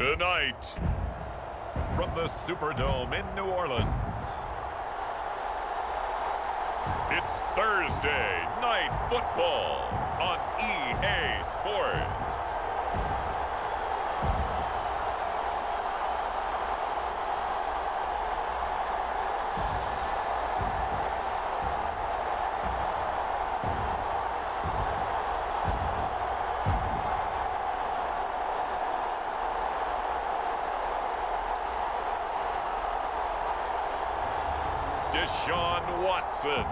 Tonight, from the Superdome in New Orleans, it's Thursday Night Football on EA Sports. Deshaun Watson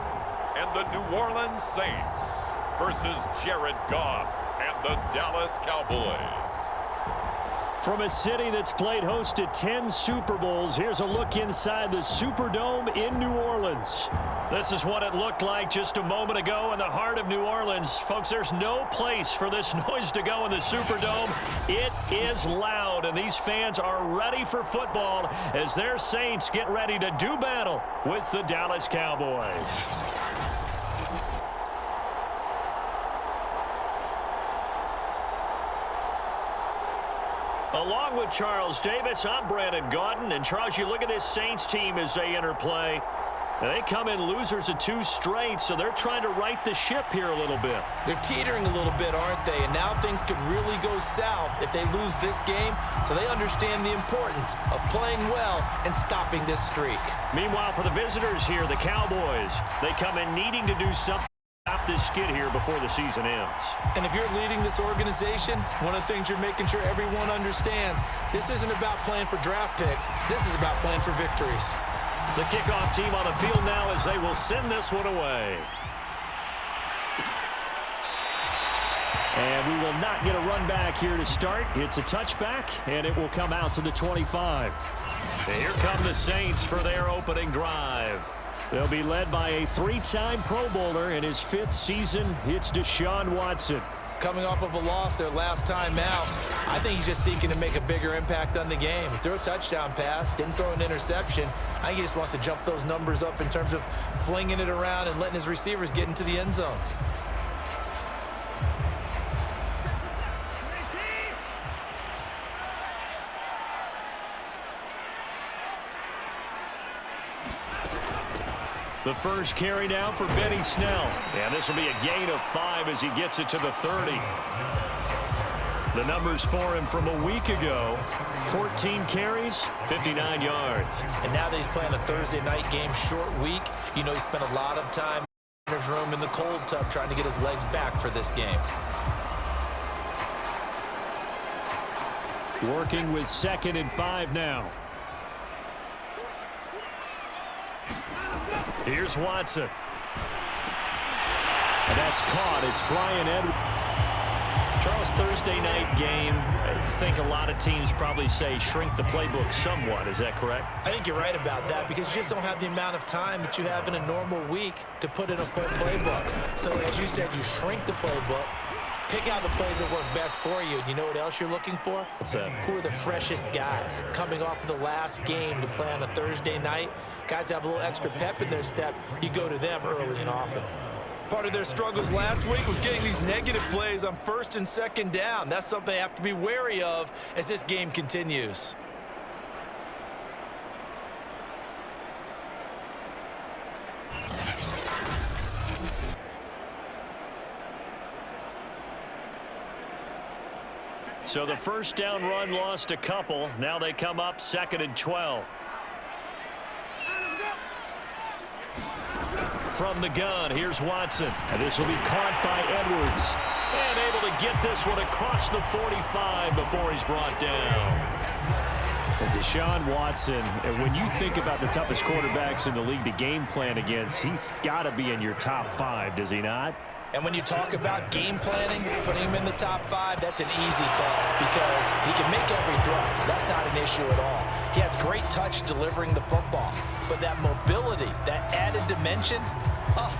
and the New Orleans Saints versus Jared Goff and the Dallas Cowboys. From a city that's played host to 10 Super Bowls, here's a look inside the Superdome in New Orleans. This is what it looked like just a moment ago in the heart of New Orleans. Folks, there's no place for this noise to go in the Superdome. It is loud, and these fans are ready for football as their Saints get ready to do battle with the Dallas Cowboys. Along with Charles Davis, I'm Brandon Gaudin. And Charles, you look at this Saints team as they interplay. They come in losers of 2 straight, so they're trying to right the ship here a little bit. They're teetering a little bit, aren't they? And now things could really go south if they lose this game, so they understand the importance of playing well and stopping this streak. Meanwhile, for the visitors here, the Cowboys, they come in needing to do something to stop this skid here before the season ends. And if you're leading this organization, one of the things you're making sure everyone understands, this isn't about playing for draft picks. This is about playing for victories. The kickoff team on the field now as they will send this one away. And we will not get a run back here to start. It's a touchback, and it will come out to the 25. And here come the Saints for their opening drive. They'll be led by a 3-time Pro Bowler in his 5th season. It's Deshaun Watson. Coming off of a loss their last time out, I think he's just seeking to make a bigger impact on the game. He threw a touchdown pass, didn't throw an interception. I think he just wants to jump those numbers up in terms of flinging it around and letting his receivers get into the end zone. The first carry now for Benny Snell. And this will be a gain of 5 as he gets it to the 30. The numbers for him from a week ago: 14 carries, 59 yards. And now that he's playing a Thursday night game, short week, you know he spent a lot of time in his room in the cold tub trying to get his legs back for this game. Working with 2nd and 5 now. Here's Watson. And that's caught. It's Bryan Edwards. Charles, Thursday night game. I think a lot of teams probably say shrink the playbook somewhat. Is that correct? I think you're right about that because you just don't have the amount of time that you have in a normal week to put in a playbook. So as you said, you shrink the playbook. Pick out the plays that work best for you. You know what else you're looking for? What's that? Who are the freshest guys coming off of the last game to play on a Thursday night? Guys have a little extra pep in their step. You go to them early and often. Part of their struggles last week was getting these negative plays on 1st and 2nd down. That's something they have to be wary of as this game continues. So the first down run lost a couple. Now they come up 2nd and 12. From the gun, here's Watson. And this will be caught by Edwards. And able to get this one across the 45 before he's brought down. And Deshaun Watson, and when you think about the toughest quarterbacks in the league to game plan against, he's got to be in your top 5, does he not? And when you talk about game planning, putting him in the top 5, that's an easy call because he can make every throw. That's not an issue at all. He has great touch delivering the football. But that mobility, that added dimension,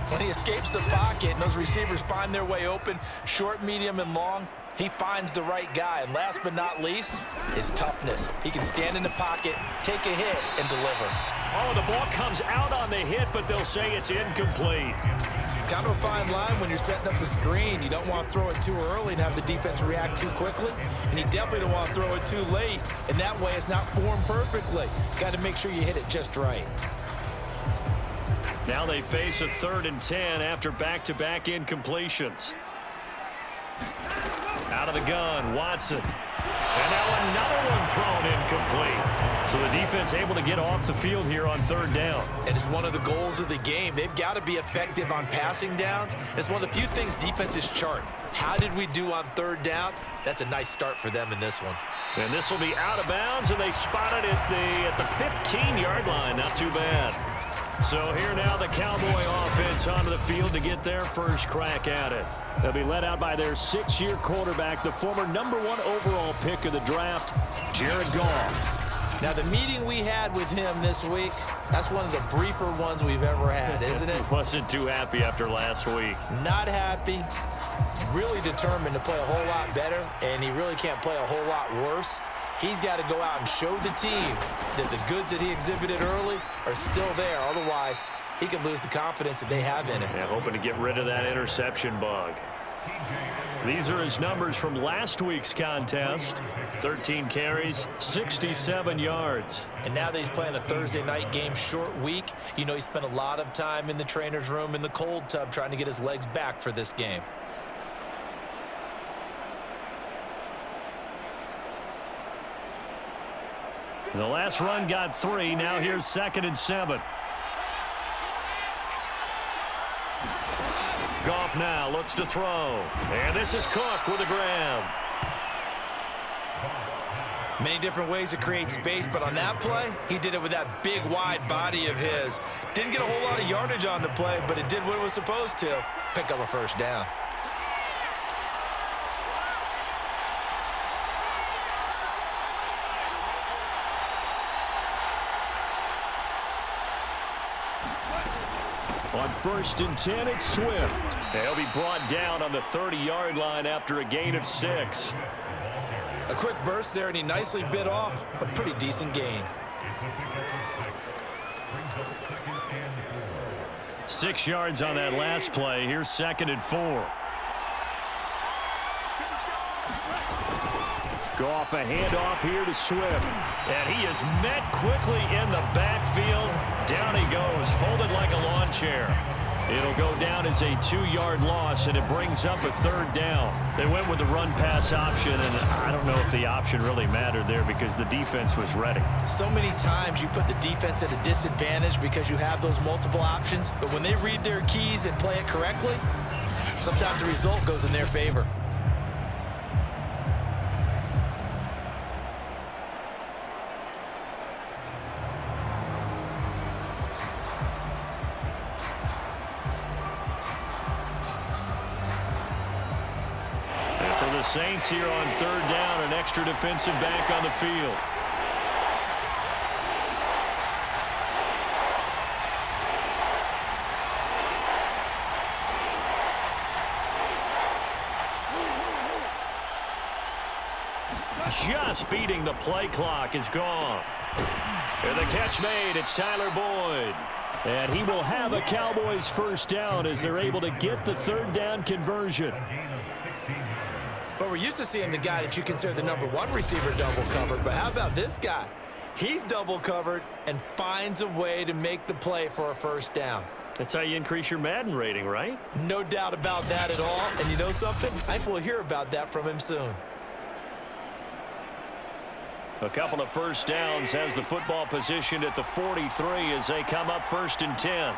when he escapes the pocket and those receivers find their way open, short, medium, and long, he finds the right guy. And last but not least, his toughness. He can stand in the pocket, take a hit, and deliver. Oh, the ball comes out on the hit, but they'll say it's incomplete. kind of a fine line when you're setting up a screen. You don't want to throw it too early and have the defense react too quickly, and you definitely don't want to throw it too late, and that way it's not formed perfectly. Got to make sure you hit it just right. Now they face a 3rd and 10 after back-to-back incompletions. Out of the gun, Watson. And now another one thrown incomplete. So the defense able to get off the field here on 3rd down. And it's one of the goals of the game. They've got to be effective on passing downs. It's one of the few things defenses chart. How did we do on 3rd down? That's a nice start for them in this one. And this will be out of bounds, and they spotted it at the 15-yard line. Not too bad. So here now the Cowboy offense onto the field to get their first crack at it. They'll be led out by their 6-year quarterback, the former #1 overall pick of the draft, Jared Goff. Now, the meeting we had with him this week, that's one of the briefer ones we've ever had, isn't it? He wasn't too happy after last week. Not happy. Really determined to play a whole lot better, and he really can't play a whole lot worse. He's got to go out and show the team that the goods that he exhibited early are still there. Otherwise, he could lose the confidence that they have in him. Yeah, hoping to get rid of that interception bug. These are his numbers from last week's contest. 13 carries, 67 yards. And now that he's playing a Thursday night game, short week, you know he spent a lot of time in the trainer's room in the cold tub trying to get his legs back for this game. The last run got 3. Now here's 2nd and 7. Goff now looks to throw. And this is Cook with a grab. Many different ways to create space, but on that play, he did it with that big, wide body of his. Didn't get a whole lot of yardage on the play, but it did what it was supposed to. Pick up a first down. On 1st and 10, it's Swift. They'll be brought down on the 30-yard line after a gain of 6. A quick burst there, and he nicely bit off a pretty decent gain. 6 yards on that last play. Here's 2nd and 4. Goff a handoff here to Swift. And he is met quickly in the backfield. Down he goes, folded like a lawn chair. It'll go down as a 2-yard loss, and it brings up a 3rd down. They went with the run-pass option, and I don't know if the option really mattered there because the defense was ready. So many times you put the defense at a disadvantage because you have those multiple options, but when they read their keys and play it correctly, sometimes the result goes in their favor. For the Saints here on 3rd down, an extra defensive back on the field. Just beating the play clock is Goff. And the catch made, it's Tyler Boyd. And he will have a Cowboys first down as they're able to get the 3rd down conversion. But we're used to seeing the guy that you consider the #1 receiver double covered. But how about this guy? He's double covered and finds a way to make the play for a first down. That's how you increase your Madden rating, right? No doubt about that at all. And you know something? I think we'll hear about that from him soon. A couple of first downs, has the football positioned at the 43 as they come up 1st and 10.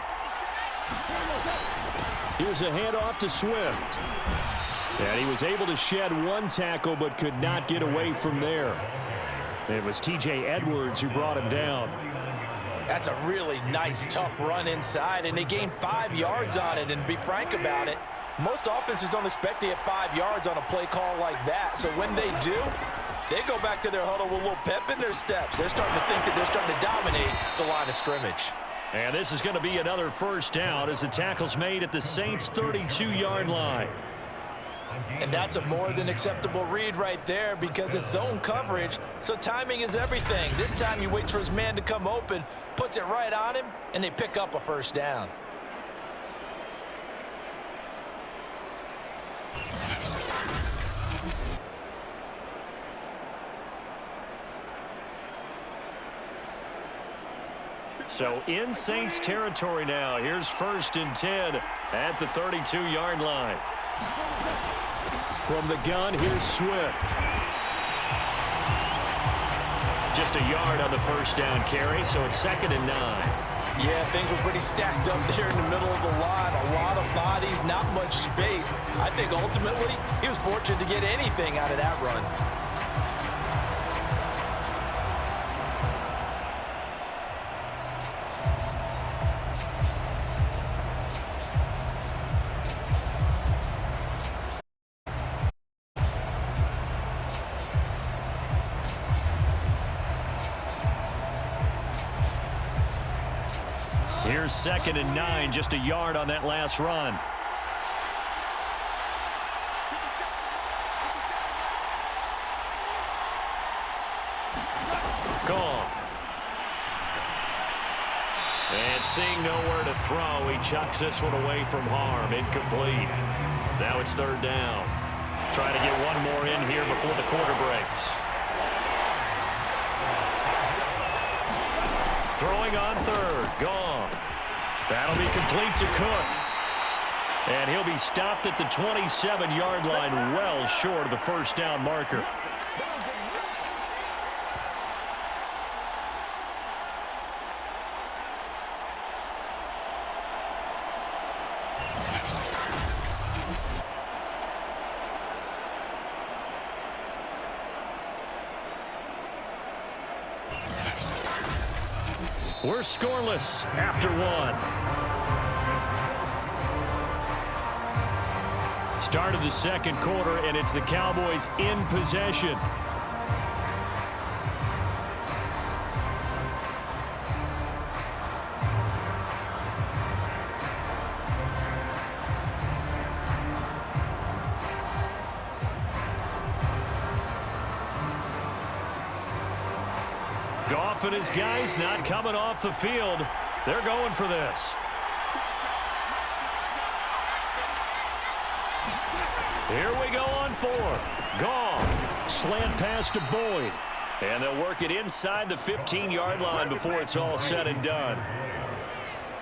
Here's a handoff to Swift. And he was able to shed 1 tackle but could not get away from there. It was T.J. Edwards who brought him down. That's a really nice, tough run inside, and they gained 5 yards on it. And to be frank about it, most offenses don't expect to get 5 yards on a play call like that. So when they do, they go back to their huddle with a little pep in their steps. They're starting to think that they're starting to dominate the line of scrimmage. And this is going to be another first down as the tackle's made at the Saints' 32-yard line. And that's a more than acceptable read right there because it's zone coverage, so timing is everything. This time he waits for his man to come open, puts it right on him, and they pick up a first down. So in Saints territory now. Here's 1st and 10 at the 32-yard line. From the gun, here's Swift. Just a yard on the first down carry, so it's 2nd and 9. Yeah, things were pretty stacked up there in the middle of the line. A lot of bodies, not much space. I think ultimately he was fortunate to get anything out of that run. Here's 2nd and 9, just a yard on that last run. Gone. And seeing nowhere to throw, he chucks this one away from harm. Incomplete. Now it's 3rd down. Trying to get one more in here before the quarter breaks. Throwing on 3rd. Goff. That'll be complete to Cook. And he'll be stopped at the 27-yard line, well short of the first down marker. We're scoreless after 1. Start of the 2nd quarter, and it's the Cowboys in possession. Goff and his guys not coming off the field. They're going for this. Here we go on 4th. Goff. Slant pass to Boyd. And they'll work it inside the 15-yard line before it's all said and done.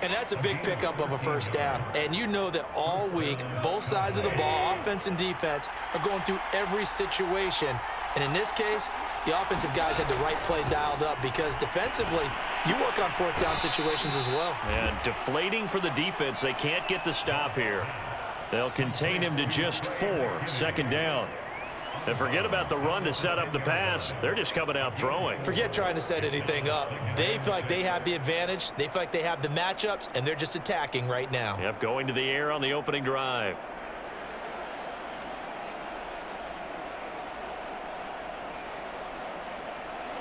And that's a big pickup of a first down. And you know that all week, both sides of the ball, offense and defense, are going through every situation. And in this case, the offensive guys had the right play dialed up because defensively, you work on 4th down situations as well. And deflating for the defense. They can't get the stop here. They'll contain him to just 4. 2nd down. And forget about the run to set up the pass. They're just coming out throwing. Forget trying to set anything up. They feel like they have the advantage. They feel like they have the matchups, and they're just attacking right now. Yep, going to the air on the opening drive.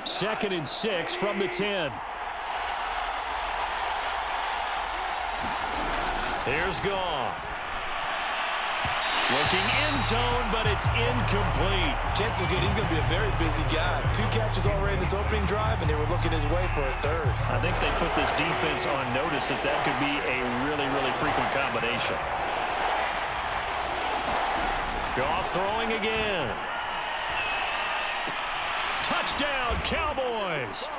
Second and 6 from the 10. Here's Goff. Looking end zone, but it's incomplete. Chances are good he's going to be a very busy guy. 2 catches already in this opening drive, and they were looking his way for a 3rd. I think they put this defense on notice that that could be a really, really frequent combination. Goff throwing again. Touchdown, Cowboys!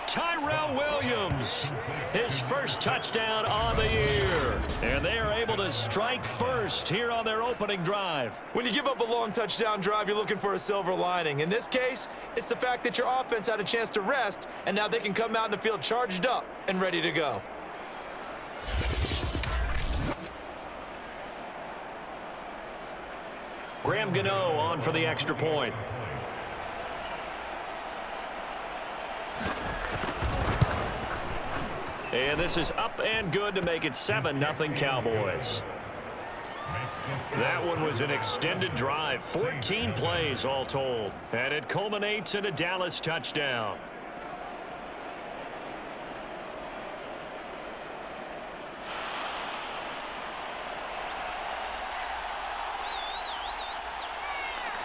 Tyrell Williams, his first touchdown on the year. And they are able to strike first here on their opening drive. When you give up a long touchdown drive, you're looking for a silver lining. In this case, it's the fact that your offense had a chance to rest, and now they can come out in the field charged up and ready to go. Graham Gano on for the extra point. And this is up and good to make it 7-0 Cowboys. That one was an extended drive, 14 plays all told. And it culminates in a Dallas touchdown.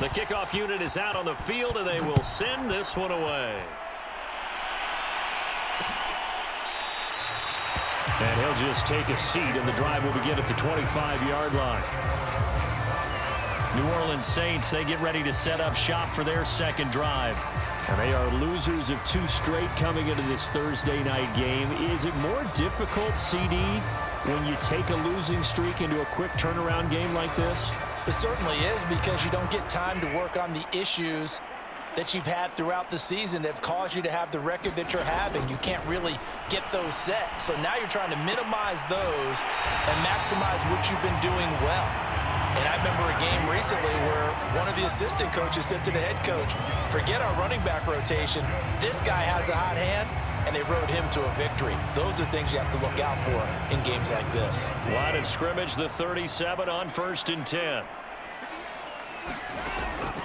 The kickoff unit is out on the field, and they will send this one away. And he'll just take a seat, and the drive will begin at the 25-yard line. New Orleans Saints, they get ready to set up shop for their second drive. And they are losers of 2 straight coming into this Thursday night game. Is it more difficult, CD, when you take a losing streak into a quick turnaround game like this? It certainly is, because you don't get time to work on the issues that you've had throughout the season that have caused you to have the record that you're having. You can't really get those set. So now you're trying to minimize those and maximize what you've been doing well. And I remember a game recently where one of the assistant coaches said to the head coach, forget our running back rotation. This guy has a hot hand, and they rode him to a victory. Those are things you have to look out for in games like this. Line of scrimmage, the 37 on 1st and 10.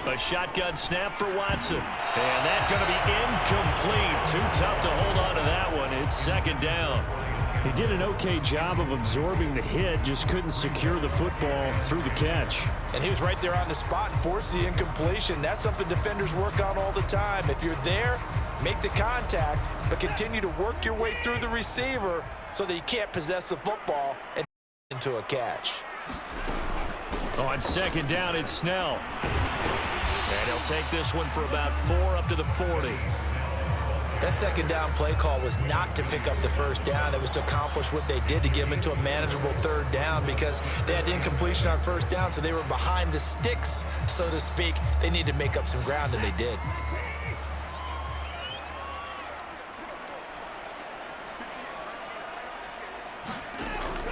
A shotgun snap for Watson. And that's going to be incomplete. Too tough to hold on to that one. It's 2nd down. He did an okay job of absorbing the hit, just couldn't secure the football through the catch. And he was right there on the spot and forced the incompletion. That's something defenders work on all the time. If you're there, make the contact, but continue to work your way through the receiver so that you can't possess the football and into a catch. On 2nd down, it's Snell. And he'll take this one for about 4 up to the 40. That 2nd down play call was not to pick up the 1st down. It was to accomplish what they did to get them into a manageable 3rd down, because they had incompletion on 1st down, so they were behind the sticks, so to speak. They needed to make up some ground, and they did.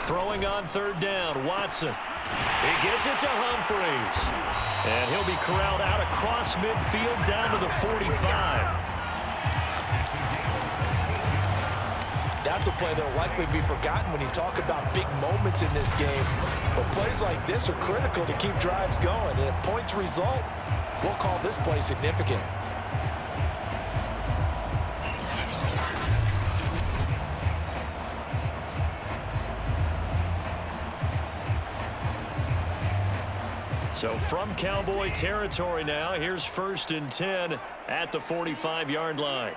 Throwing on 3rd down, Watson. He gets it to Humphries. And he'll be corralled out across midfield down to the 45. That's a play that will likely be forgotten when you talk about big moments in this game. But plays like this are critical to keep drives going. And if points result, we'll call this play significant. So from Cowboy territory now, here's 1st and 10 at the 45-yard line.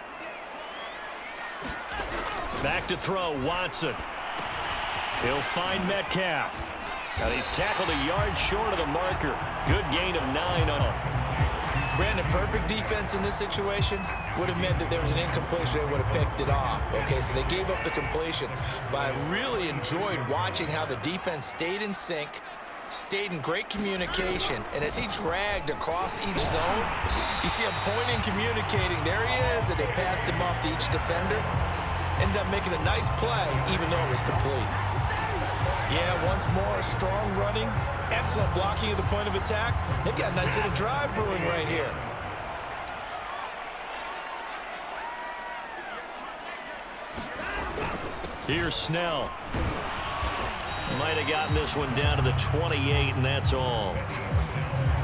Back to throw, Watson. He'll find Metcalf. Now he's tackled a yard short of the marker. Good gain of 9 on him. Brandon, perfect defense in this situation would have meant that there was an incompletion. They would have picked it off. Okay, so they gave up the completion. But I really enjoyed watching how the defense stayed in sync, stayed in great communication, and as he dragged across each zone, you see him pointing, communicating. There he is, and they passed him off to each defender. Ended up making a nice play, even though it was complete. Yeah, once more, strong running, excellent blocking at the point of attack. They've got a nice little drive brewing right here. Here's Snell. Might have gotten this one down to the 28, and that's all.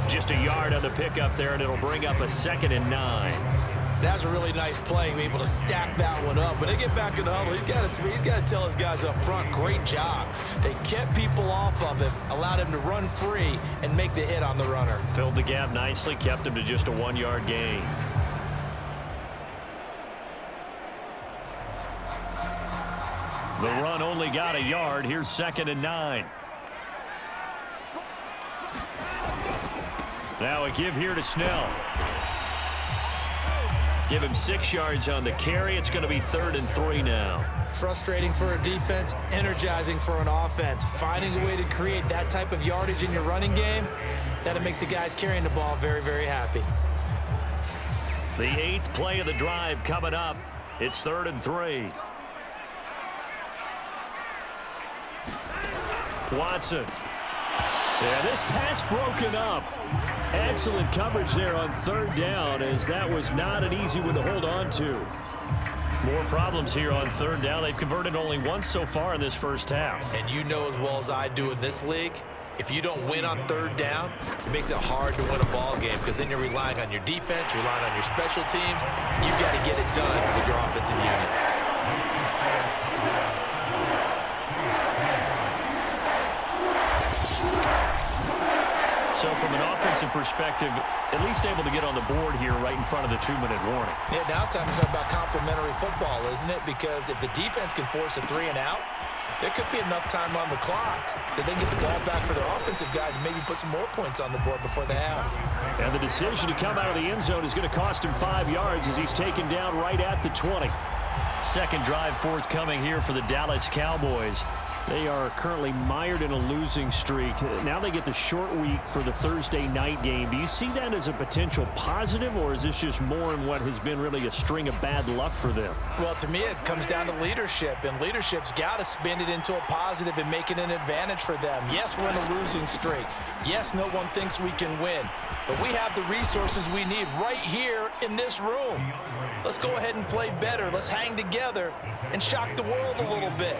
Just a yard on the pickup there, and it'll bring up a 2nd and 9. That's a really nice play, able to stack that one up. When they get back in the huddle, he's got to tell his guys up front, great job. They kept people off of him, allowed him to run free and make the hit on the runner. Filled the gap nicely, kept him to just a 1-yard gain. The run only got a yard. Here's 2nd and 9. Now a give here to Snell. Give him 6 yards on the carry. It's going to be 3rd and 3 now. Frustrating for a defense, energizing for an offense. Finding a way to create that type of yardage in your running game, that'll make the guys carrying the ball very, very happy. The 8th play of the drive coming up. It's 3rd and 3. Watson. Yeah, this pass broken up. Excellent coverage there on 3rd down, as that was not an easy one to hold on to. More problems here on 3rd down. They've converted only once so far in this first half. And you know as well as I do in this league, if you don't win on 3rd down, it makes it hard to win a ball game, because then you're relying on your defense, relying on your special teams. You've got to get it done with your offensive unit. So from an offensive perspective, at least able to get on the board here right in front of the 2-minute warning. Yeah, now it's time to talk about complementary football, isn't it? Because if the defense can force a 3 and out, there could be enough time on the clock that they can get the ball back for their offensive guys and maybe put some more points on the board before the half. And the decision to come out of the end zone is going to cost him 5 yards as he's taken down right at the 20. Second drive forthcoming here for the Dallas Cowboys. They are currently mired in a losing streak. Now they get the short week for the Thursday night game. Do you see that as a potential positive, or is this just more in what has been really a string of bad luck for them? Well, to me, it comes down to leadership, and leadership's got to spin it into a positive and make it an advantage for them. Yes, we're in a losing streak. Yes, no one thinks we can win, but we have the resources we need right here in this room. Let's go ahead and play better. Let's hang together and shock the world a little bit.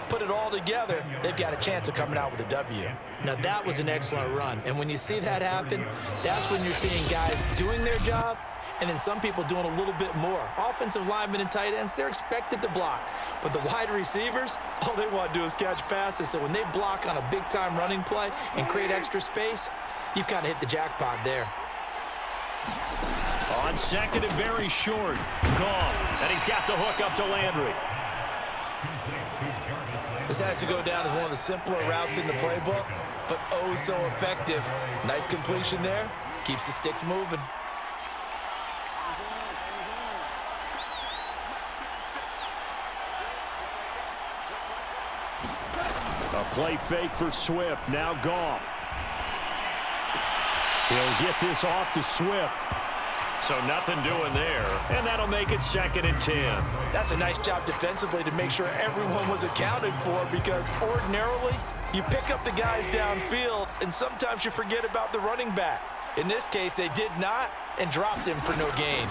Put it all together, they've got a chance of coming out with a W. Now, that was an excellent run, and when you see that happen, that's when you're seeing guys doing their job and then some people doing a little bit more. Offensive linemen and tight ends, they're expected to block, but the wide receivers, all they want to do is catch passes, so when they block on a big-time running play and create extra space, you've kind of hit the jackpot there. On second and very short, Goff, and he's got the hook up to Landry. This has to go down as one of the simpler routes in the playbook, but oh so effective. Nice completion there. Keeps the sticks moving. A play fake for Swift. Now Goff. He'll get this off to Swift. So nothing doing there, and that'll make it 2nd and 10. That's a nice job defensively to make sure everyone was accounted for, because ordinarily you pick up the guys downfield and sometimes you forget about the running back. In this case, they did not and dropped him for no gain.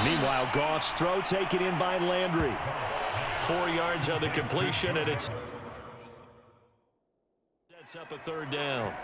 Meanwhile, Goff's throw taken in by Landry. 4 yards on the completion, and it's sets up a 3rd down.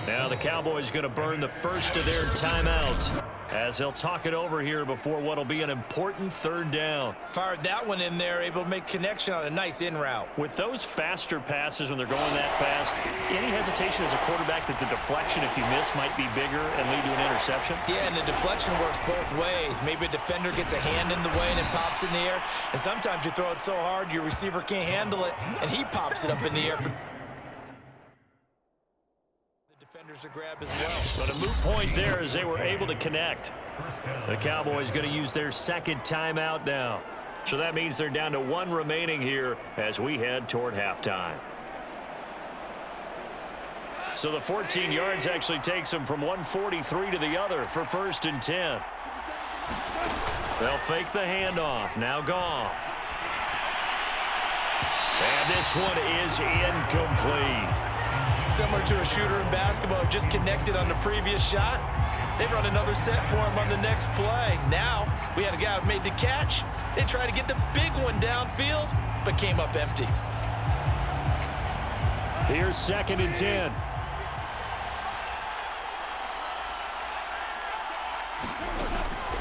Now the Cowboys going to burn the first of their timeouts as they'll talk it over here before what will be an important 3rd down. Fired that one in there, able to make connection on a nice in route. With those faster passes when they're going that fast, any hesitation as a quarterback that the deflection, if you miss, might be bigger and lead to an interception? Yeah, and the deflection works both ways. Maybe a defender gets a hand in the way and it pops in the air, and sometimes you throw it so hard your receiver can't handle it, and he pops it up in the air for to grab as well. But a moot point there as they were able to connect. The Cowboys going to use their 2nd timeout now. So that means they're down to 1 remaining here as we head toward halftime. So the 14 yards actually takes them from 143 to the other for 1st and 10. They'll fake the handoff. Now Goff. And this one is incomplete. Similar to a shooter in basketball, just connected on the previous shot. They run another set for him on the next play. Now, we had a guy who made the catch. They tried to get the big one downfield, but came up empty. Here's 2nd and 10.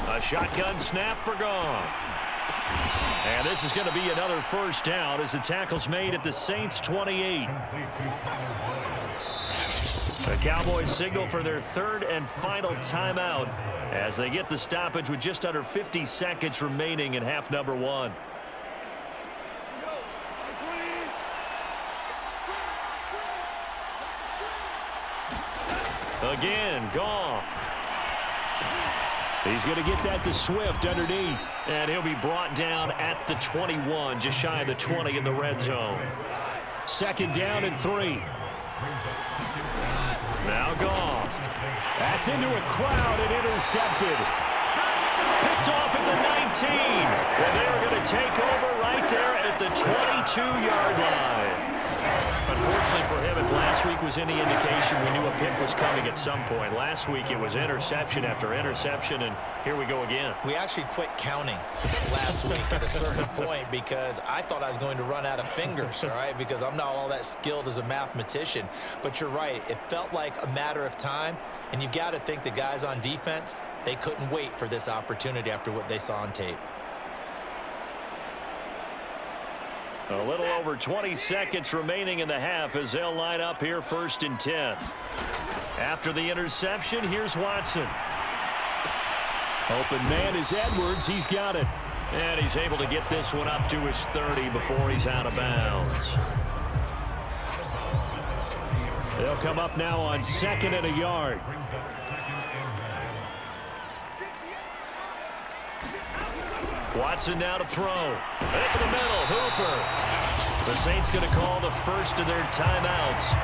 A shotgun snap for Goff. And this is going to be another 1st down as the tackle's made at the Saints' 28. The Cowboys signal for their 3rd and final timeout as they get the stoppage with just under 50 seconds remaining in half number 1. Again, Goff. He's going to get that to Swift underneath, and he'll be brought down at the 21, just shy of the 20 in the red zone. 2nd down and 3. Now Goff. That's into a crowd and intercepted. Picked off at the 19. And they're going to take over right there at the 22-yard line. Unfortunately for him, if last week was any indication, we knew a pick was coming at some point. Last week it was interception after interception, and here we go again. We actually quit counting last week at a certain point because I thought I was going to run out of fingers, all right, because I'm not all that skilled as a mathematician. But you're right. It felt like a matter of time, and you've got to think the guys on defense, they couldn't wait for this opportunity after what they saw on tape. A little over 20 seconds remaining in the half as they'll line up here 1st and 10. After the interception, here's Watson. Open man is Edwards. He's got it. And he's able to get this one up to his 30 before he's out of bounds. They'll come up now on 2nd and a yard. Watson now to throw. It's in the middle. Hooper. The Saints going to call the first of their timeouts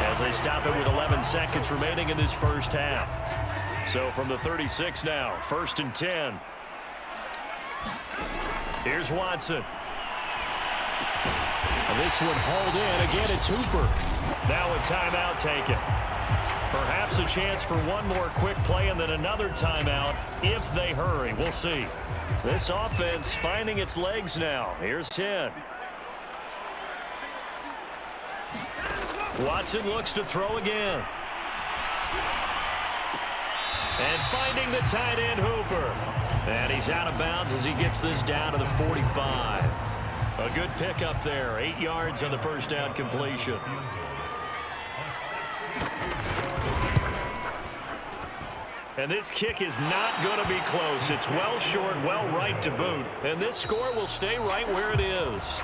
as they stop it with 11 seconds remaining in this first half. So from the 36 now, 1st and 10. Here's Watson. And this one hauled in. Again, it's Hooper. Now a timeout taken. Perhaps a chance for one more quick play and then another timeout if they hurry. We'll see. This offense finding its legs now. Here's 10. Watson looks to throw again. And finding the tight end, Hooper. And he's out of bounds as he gets this down to the 45. A good pickup there. 8 yards on the first down completion. And this kick is not going to be close. It's well short, well right to boot. And this score will stay right where it is.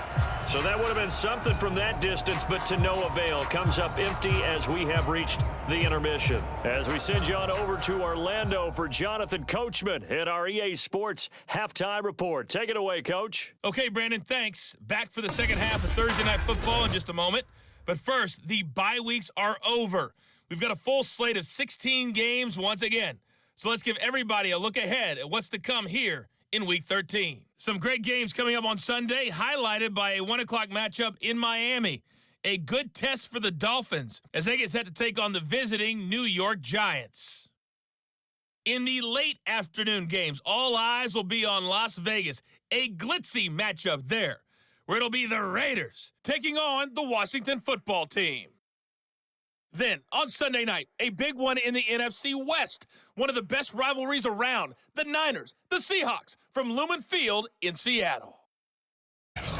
So that would have been something from that distance, but to no avail. Comes up empty as we have reached the intermission. As we send you on over to Orlando for Jonathan Coachman at our EA Sports Halftime Report. Take it away, Coach. Okay, Brandon, thanks. Back for the second half of Thursday Night Football in just a moment. But first, the bye weeks are over. We've got a full slate of 16 games once again. So let's give everybody a look ahead at what's to come here in Week 13. Some great games coming up on Sunday, highlighted by a 1 o'clock matchup in Miami. A good test for the Dolphins as they get set to take on the visiting New York Giants. In the late afternoon games, all eyes will be on Las Vegas. A glitzy matchup there, where it'll be the Raiders taking on the Washington football team. Then, on Sunday night, a big one in the NFC West. One of the best rivalries around. The Niners, the Seahawks, from Lumen Field in Seattle.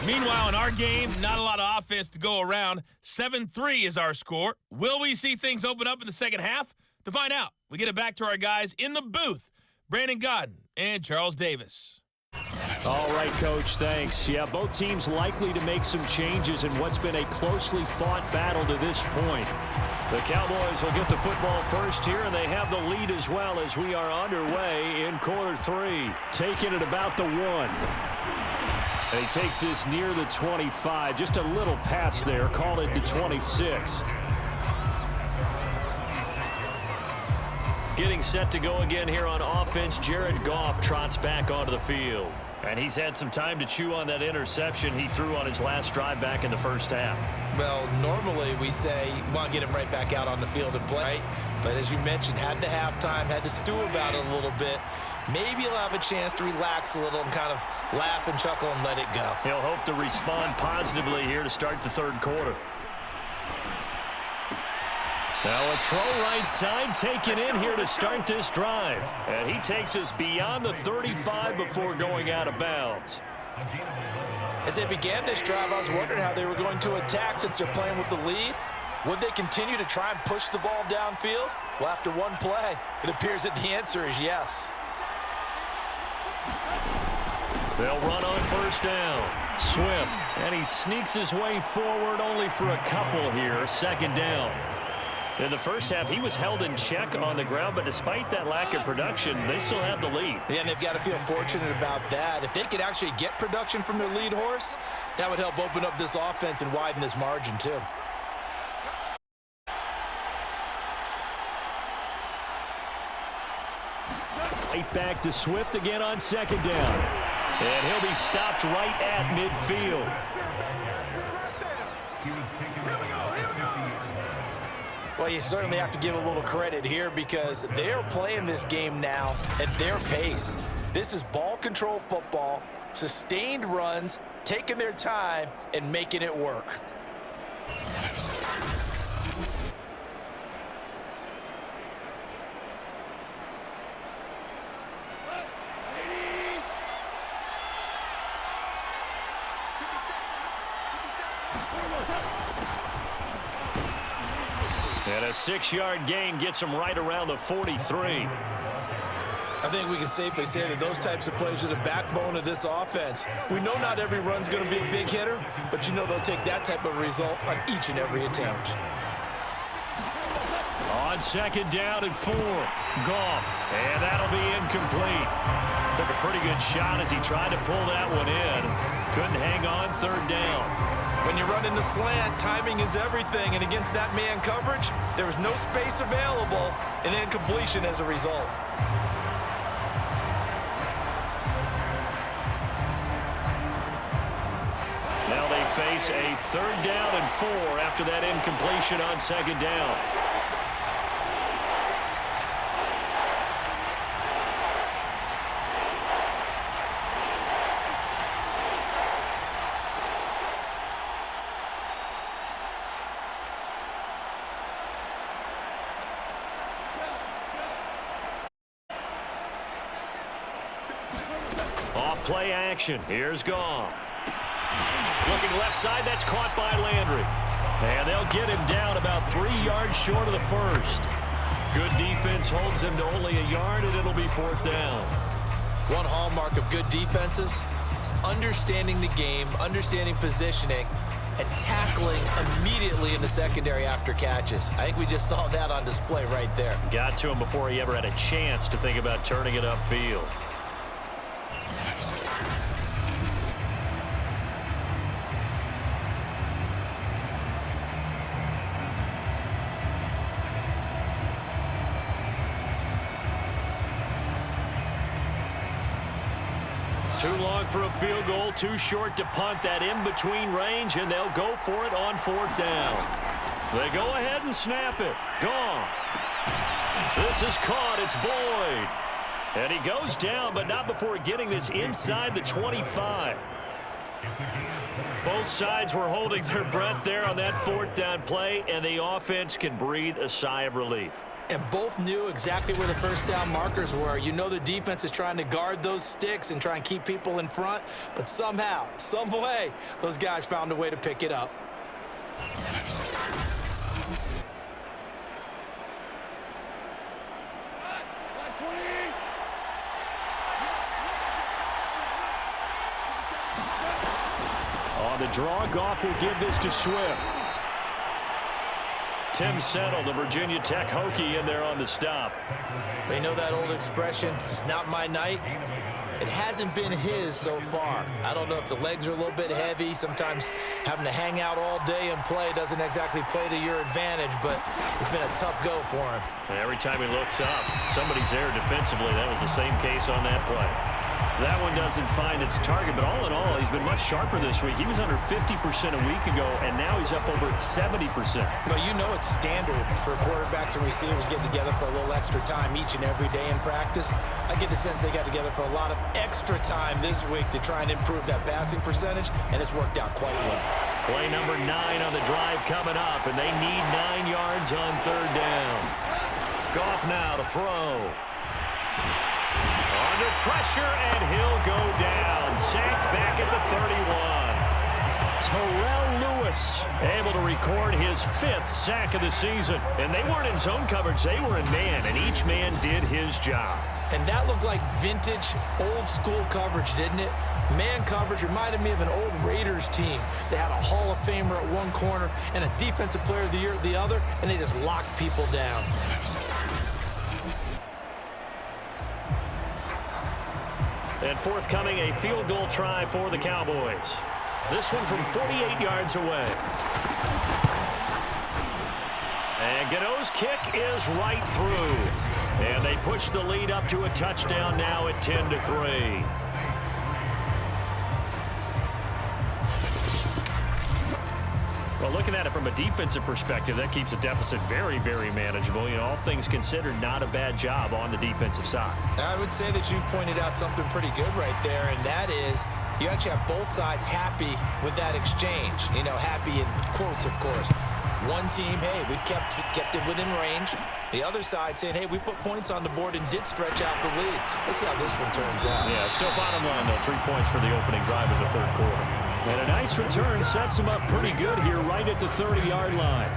Meanwhile, in our game, not a lot of offense to go around. 7-3 is our score. Will we see things open up in the second half? To find out, we get it back to our guys in the booth, Brandon Godden and Charles Davis. All right, Coach, thanks. Yeah, both teams likely to make some changes in what's been a closely fought battle to this point. The Cowboys will get the football first here, and they have the lead as well as we are underway in quarter 3. Taking it about the 1. And he takes this near the 25. Just a little pass there. Call it the 26. Getting set to go again here on offense, Jared Goff trots back onto the field. And he's had some time to chew on that interception he threw on his last drive back in the first half. Well, normally we say, want to get him right back out on the field and play, right? But as you mentioned, had the halftime, had to stew about it a little bit. Maybe he'll have a chance to relax a little and kind of laugh and chuckle and let it go. He'll hope to respond positively here to start the third quarter. Now a throw right side taken in here to start this drive. And he takes us beyond the 35 before going out of bounds. As they began this drive, I was wondering how they were going to attack since they're playing with the lead. Would they continue to try and push the ball downfield? Well, after one play, it appears that the answer is yes. They'll run on first down. Swift, and he sneaks his way forward only for a couple here. Second down. In the first half, he was held in check on the ground, but despite that lack of production, they still have the lead. Yeah, and they've got to feel fortunate about that. If they could actually get production from their lead horse, that would help open up this offense and widen this margin, too. Right back to Swift again on second down. And he'll be stopped right at midfield. Well, you certainly have to give a little credit here because they're playing this game now at their pace. This is ball control football, sustained runs, taking their time, and making it work. And a 6-yard gain gets him right around the 43. I think we can safely say that those types of plays are the backbone of this offense. We know not every run's going to be a big hitter, but you know they'll take that type of result on each and every attempt. On second down and 4, Goff, and that'll be incomplete. Took a pretty good shot as he tried to pull that one in. Couldn't hang on third down. When you run in the slant, timing is everything, and against that man coverage, there was no space available, and incompletion as a result. Now they face a third down and 4 after that incompletion on second down. Off play action. Here's Goff. Looking left side, that's caught by Landry. And they'll get him down about 3 yards short of the first. Good defense holds him to only a yard, and it'll be fourth down. One hallmark of good defenses is understanding the game, understanding positioning, and tackling immediately in the secondary after catches. I think we just saw that on display right there. Got to him before he ever had a chance to think about turning it upfield. Too long for a field goal, too short to punt that in-between range, and they'll go for it on fourth down. They go ahead and snap it. Goff. This is caught. It's Boyd. And he goes down, but not before getting this inside the 25. Both sides were holding their breath there on that fourth down play, and the offense can breathe a sigh of relief. And both knew exactly where the first down markers were. You know the defense is trying to guard those sticks and try and keep people in front, but somehow, some way, those guys found a way to pick it up. On the draw, Goff will give this to Swift. Tim Settle, the Virginia Tech Hokie, in there on the stop. You know that old expression, it's not my night? It hasn't been his so far. I don't know if the legs are a little bit heavy. Sometimes having to hang out all day and play doesn't exactly play to your advantage, but it's been a tough go for him. Every time he looks up, somebody's there defensively. That was the same case on that play. That one doesn't find its target, but all in all, he's been much sharper this week. He was under 50% a week ago, and now he's up over 70%. But you know it's standard for quarterbacks and receivers getting together for a little extra time each and every day in practice. I get the sense they got together for a lot of extra time this week to try and improve that passing percentage, and it's worked out quite well. Play number 9 on the drive coming up, and they need 9 yards on third down. Goff now to throw. Under pressure, and he'll go down. Sacked back at the 31. Terrell Lewis able to record his 5th sack of the season. And they weren't in zone coverage. They were in man, and each man did his job. And that looked like vintage, old-school coverage, didn't it? Man coverage reminded me of an old Raiders team. They had a Hall of Famer at one corner and a Defensive Player of the Year at the other, and they just locked people down. And forthcoming, a field goal try for the Cowboys. This one from 48 yards away. And Gano's kick is right through. And they push the lead up to a touchdown now at 10-3. Well, looking at it from a defensive perspective, that keeps a deficit very, very manageable. You know, all things considered, not a bad job on the defensive side. I would say that you've pointed out something pretty good right there, and that is you actually have both sides happy with that exchange. You know, happy in quotes, of course. One team, hey, we've kept it within range. The other side saying, hey, we put points on the board and did stretch out the lead. Let's see how this one turns out. Yeah, still bottom line, though. 3 points for the opening drive of the third quarter. And a nice return sets him up pretty good here right at the 30-yard line.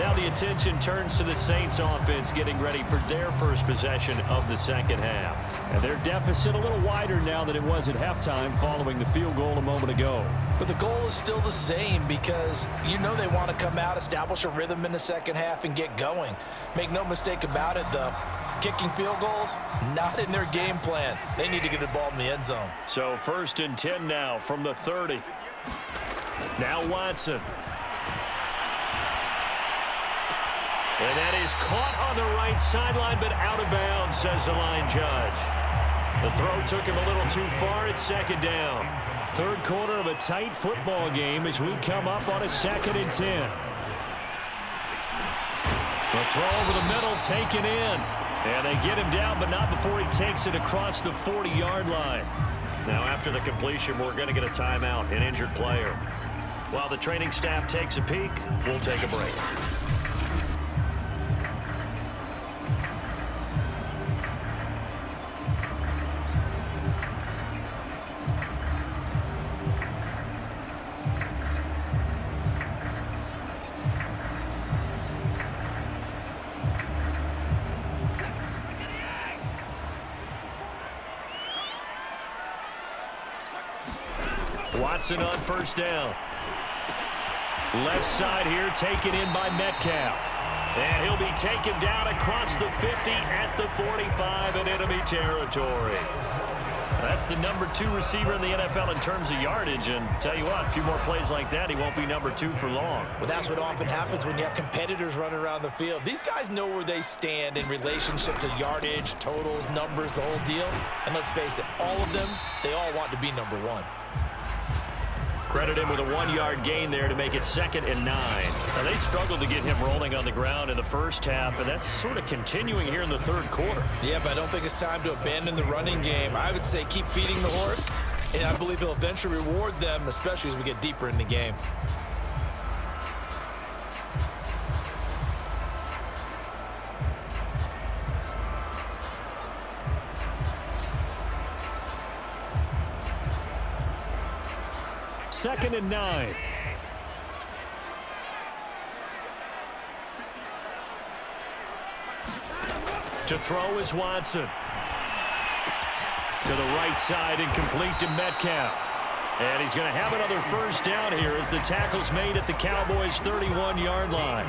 Now the attention turns to the Saints offense getting ready for their first possession of the second half. And their deficit a little wider now than it was at halftime following the field goal a moment ago. But the goal is still the same because you know they want to come out, establish a rhythm in the second half, and get going. Make no mistake about it, though. Kicking field goals, not in their game plan. They need to get the ball in the end zone. So 1st and 10 now from the 30. Now Watson. And that is caught on the right sideline, but out of bounds, says the line judge. The throw took him a little too far. It's 2nd down. Third quarter of a tight football game as we come up on a 2nd and 10. The throw over the middle taken in. And they get him down, but not before he takes it across the 40-yard line. Now after the completion, we're going to get a timeout, an injured player. While the training staff takes a peek, we'll take a break. Watson on 1st down. Left side here taken in by Metcalf. And he'll be taken down across the 50 at the 45 in enemy territory. That's the number 2 receiver in the NFL in terms of yardage. And tell you what, a few more plays like that, he won't be number 2 for long. Well, that's what often happens when you have competitors running around the field. These guys know where they stand in relationship to yardage, totals, numbers, the whole deal. And let's face it, all of them, they all want to be number 1. Credit him with a 1-yard gain there to make it 2nd and 9. Now, they struggled to get him rolling on the ground in the first half, and that's sort of continuing here in the third quarter. Yeah, but I don't think it's time to abandon the running game. I would say keep feeding the horse, and I believe he'll eventually reward them, especially as we get deeper in the game. Second and 9. To throw is Watson. To the right side and complete to Metcalf. And he's going to have another 1st down here as the tackle's made at the Cowboys' 31-yard line.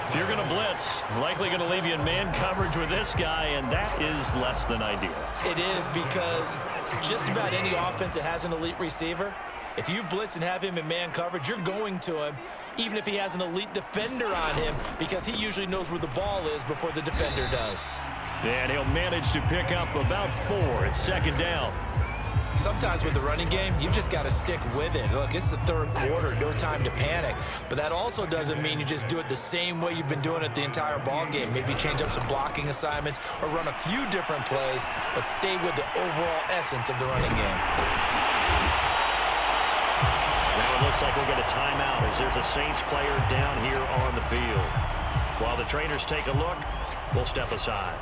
If you're going to blitz, likely going to leave you in man coverage with this guy, and that is less than ideal. It is because just about any offense that has an elite receiver, if you blitz and have him in man coverage, you're going to him, even if he has an elite defender on him, because he usually knows where the ball is before the defender does. And he'll manage to pick up about 4 at 2nd down. Sometimes with the running game, you've just got to stick with it. Look, it's the third quarter, no time to panic. But that also doesn't mean you just do it the same way you've been doing it the entire ball game. Maybe change up some blocking assignments or run a few different plays, but stay with the overall essence of the running game. Now it looks like we'll get a timeout as there's a Saints player down here on the field. While the trainers take a look, we'll step aside.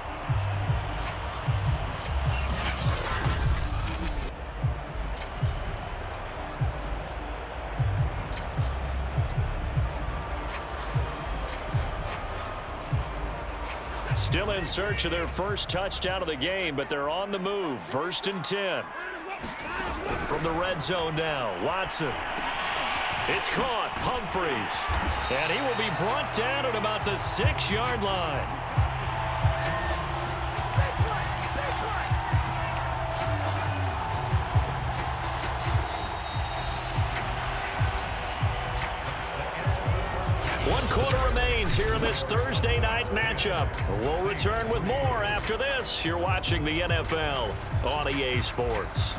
Still in search of their first touchdown of the game, but they're on the move. 1st and 10. From the red zone now, Watson. It's caught, Humphries. And he will be brought down at about the 6-yard line. Here in this Thursday night matchup. We'll return with more after this. You're watching the NFL on EA Sports.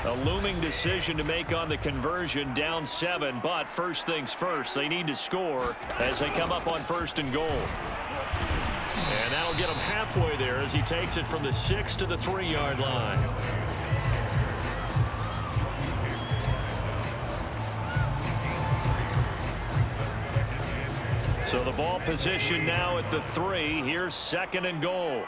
A looming decision to make on the conversion, down 7, but first things first, they need to score as they come up on 1st and goal. And that'll get him halfway there as he takes it from the 6 to the 3-yard line. So the ball position now at the 3. Here's 2nd and goal.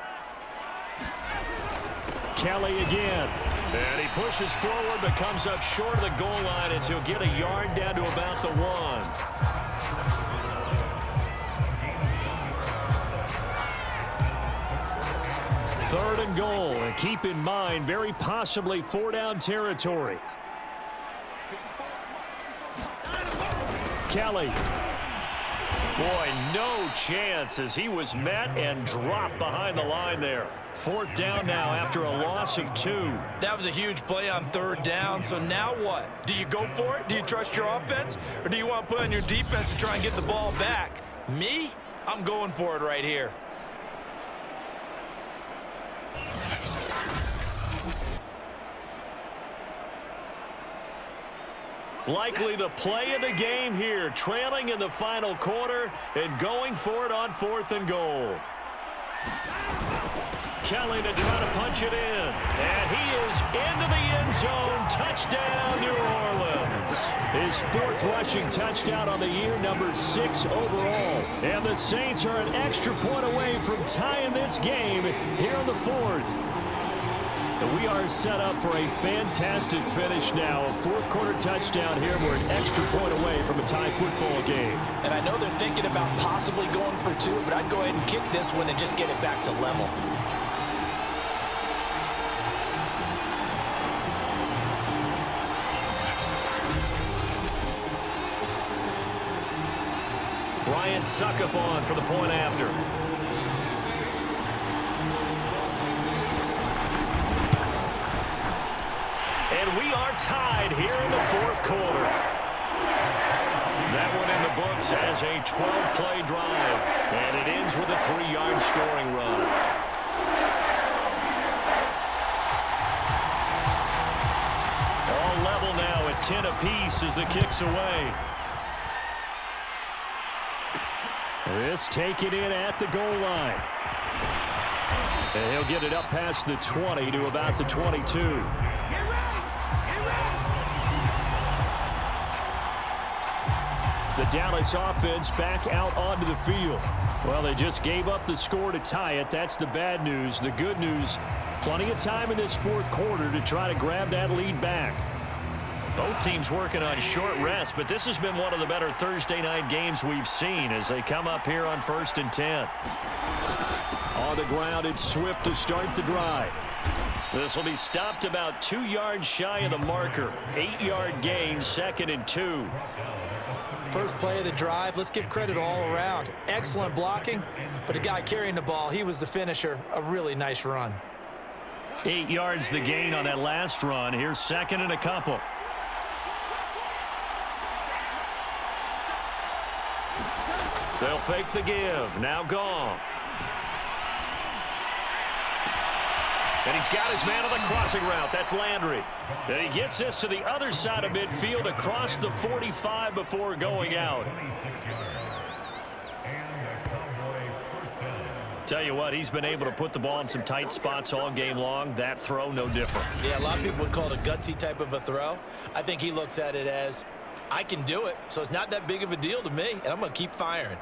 Kelly again. And he pushes forward but comes up short of the goal line as he'll get a yard down to about the 1. Third and goal, and keep in mind, very possibly 4-down territory. Kelly. Boy, no chance as he was met and dropped behind the line there. 4th down now after a loss of 2. That was a huge play on 3rd down, so now what? Do you go for it? Do you trust your offense? Or do you want to put on your defense to try and get the ball back? Me? I'm going for it right here. Likely the play of the game here, trailing in the final quarter and going for it on 4th and goal. Kelly to try to punch it in. And he is into the end zone. Touchdown, New Orleans. His 4th rushing touchdown on the year, number 6 overall. And the Saints are an extra point away from tying this game here in the 4th. And we are set up for a fantastic finish now. A 4th quarter touchdown here. We're an extra point away from a tie football game. And I know they're thinking about possibly going for 2, but I'd go ahead and kick this one and just get it back to level. Ryan Suckup on for the point after. And we are tied here in the 4th quarter. That one in the books as a 12-play drive. And it ends with a 3-yard scoring run. All level now at 10 apiece as the kick's away. This taken in at the goal line. And he'll get it up past the 20 to about the 22. The Dallas offense back out onto the field. Well, they just gave up the score to tie it. That's the bad news. The good news, plenty of time in this 4th quarter to try to grab that lead back. Both teams working on short rest, but this has been one of the better Thursday night games we've seen as they come up here on 1st and 10. On the ground, it's Swift to start the drive. This will be stopped about 2 yards shy of the marker. 8-yard gain, 2nd and 2. First play of the drive, let's give credit all around. Excellent blocking, but the guy carrying the ball, he was the finisher. A really nice run. 8 yards the gain on that last run. Here's 2nd and a couple. They'll fake the give. Now Goff. And he's got his man on the crossing route. That's Landry. And he gets this to the other side of midfield across the 45 before going out. Tell you what, he's been able to put the ball in some tight spots all game long. That throw, no different. Yeah, a lot of people would call it a gutsy type of a throw. I think he looks at it as, I can do it, so it's not that big of a deal to me, and I'm going to keep firing.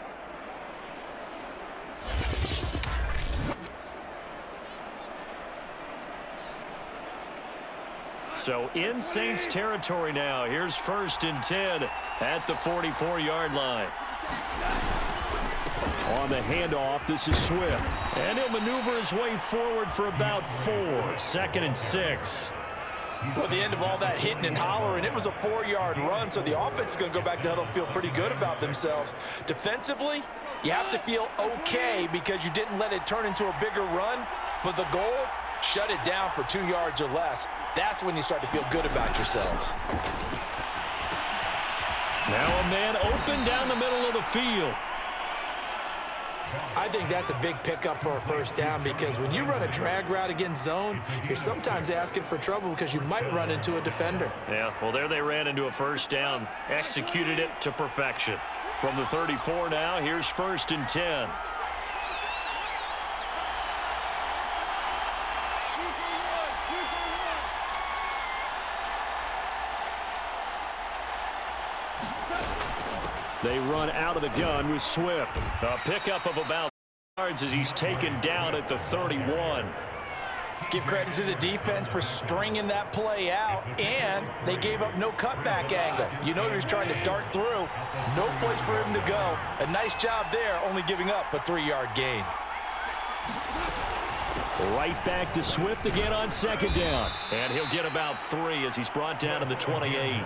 So in Saints territory now. Here's 1st and 10 at the 44-yard line. On the handoff, this is Swift. And he'll maneuver his way forward for about 4. 2nd and 6. Well, at the end of all that hitting and hollering, it was a 4-yard run, so the offense is going to go back to huddle and feel pretty good about themselves. Defensively, you have to feel okay because you didn't let it turn into a bigger run, but the goal, shut it down for 2 yards or less. That's when you start to feel good about yourselves. Now a man open down the middle of the field. I think that's a big pickup for a 1st down because when you run a drag route against zone, you're sometimes asking for trouble because you might run into a defender. Yeah, well, there they ran into a 1st down. Executed it to perfection. From the 34 now, here's 1st and 10. They run out of the gun with Swift. A pickup of about yards as he's taken down at the 31. Give credit to the defense for stringing that play out, and they gave up no cutback angle. You know he was trying to dart through. No place for him to go. A nice job there, only giving up a 3-yard gain. Right back to Swift again on second down. And he'll get about 3 as he's brought down to the 28.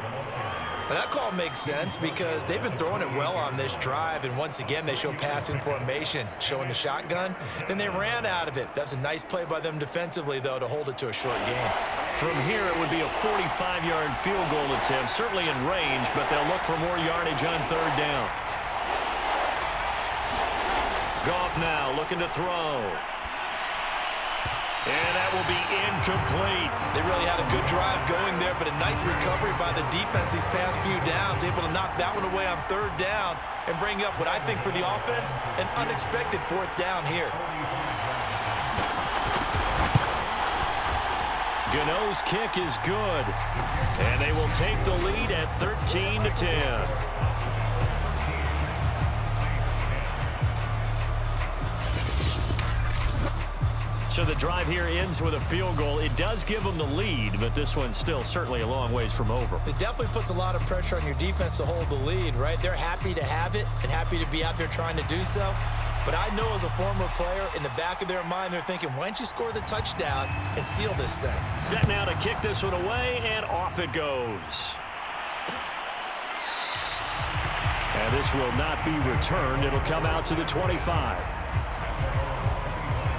Well, that call makes sense because they've been throwing it well on this drive, and once again they show passing formation, showing the shotgun. Then they ran out of it. That's a nice play by them defensively, though, to hold it to a short gain. From here, it would be a 45-yard field goal attempt, certainly in range, but they'll look for more yardage on third down. Goff now looking to throw. And that will be incomplete. They really had a good drive going there, but a nice recovery by the defense these past few downs, able to knock that one away on third down and bring up what I think for the offense, an unexpected fourth down here. Gano's kick is good, and they will take the lead at 13-10. So the drive here ends with a field goal. It does give them the lead, but this one's still certainly a long ways from over. It definitely puts a lot of pressure on your defense to hold the lead, right? They're happy to have it and happy to be out there trying to do so. But I know as a former player, in the back of their mind, they're thinking, why don't you score the touchdown and seal this thing? Set now to kick this one away, and off it goes. And this will not be returned. It'll come out to the 25.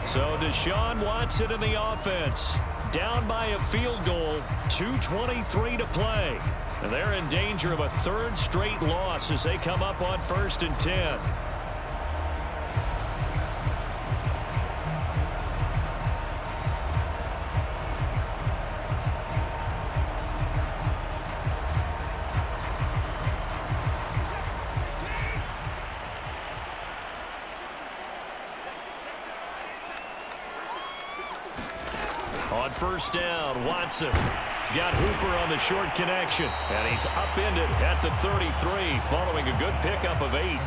So Deshaun Watson in the offense. Down by a field goal, 2:23 to play. And they're in danger of a third straight loss as they come up on 1st and 10. On first down, Watson. He's got Hooper on the short connection. And he's upended at the 33 following a good pickup of 8.